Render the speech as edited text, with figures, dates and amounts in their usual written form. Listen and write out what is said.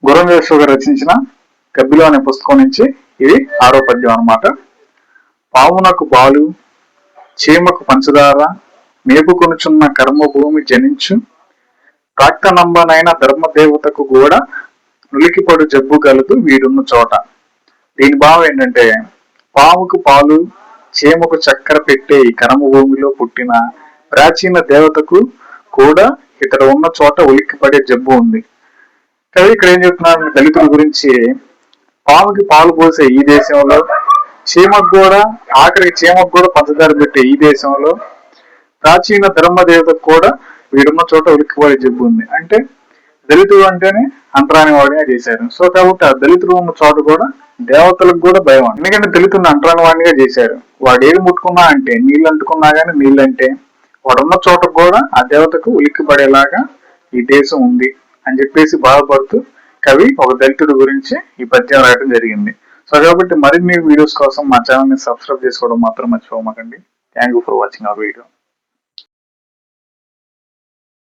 గుర్రం గారు రచించిన గబ్బిలో అనే పుస్తకం నుంచి ఇది 6వ పద్యం అన్నమాట. పావునకు పాలు, చీమకు పంచదార, మేపుకొనుచున్న కర్మభూమి జనించు, ప్రాక్తనంబనైన ధర్మదేవతకు కూడా నులికిపడు జబ్బు కలదు వీడున్న చోట. దీని భావం ఏంటంటే, పాముకు పాలు, చీమకు చక్కెర పెట్టే ఈ కర్మభూమిలో పుట్టిన ప్రాచీన దేవతకు కూడా ఇతడు ఉన్న చోట ఉలిక్కిపడే జబ్బు ఉంది. కవి ఇక్కడ ఏం చెప్తున్నారు, దళితుల గురించి. పాముకి పాలు పోసే ఈ దేశంలో, చీమకు కూడా పంచదార పెట్టే ఈ దేశంలో, ప్రాచీన ధర్మదేవతకు కూడా వీడున్న చోట ఉలిక్కిపడే జబ్బు ఉంది. అంటే దళితుడు అంటేనే అంటరాని వాడిగా చేశారు. సో కాబట్టి ఆ దళితుడు ఉన్న చోట కూడా దేవతలకు కూడా భయం. ఎందుకంటే దళితుడిని అంటరాని వాడిగా చేశారు. వాడు ఏది ముట్టుకున్నా అంటే, నీళ్ళు అంటుకున్నా కానీ నీళ్ళంటే వాడున్న చోట కూడా ఆ దేవతకు ఉలిక్కి పడేలాగా ఈ దేశం ఉంది అని చెప్పేసి బాధపడుతూ కవి ఒక దళితుడి గురించి ఈ పద్యం రాయడం జరిగింది. సో కాబట్టి మరిన్ని వీడియోస్ కోసం మా ఛానల్ ని సబ్స్క్రైబ్ చేసుకోవడం మాత్రం మర్చిపోమాకండి. Thank you for watching our video.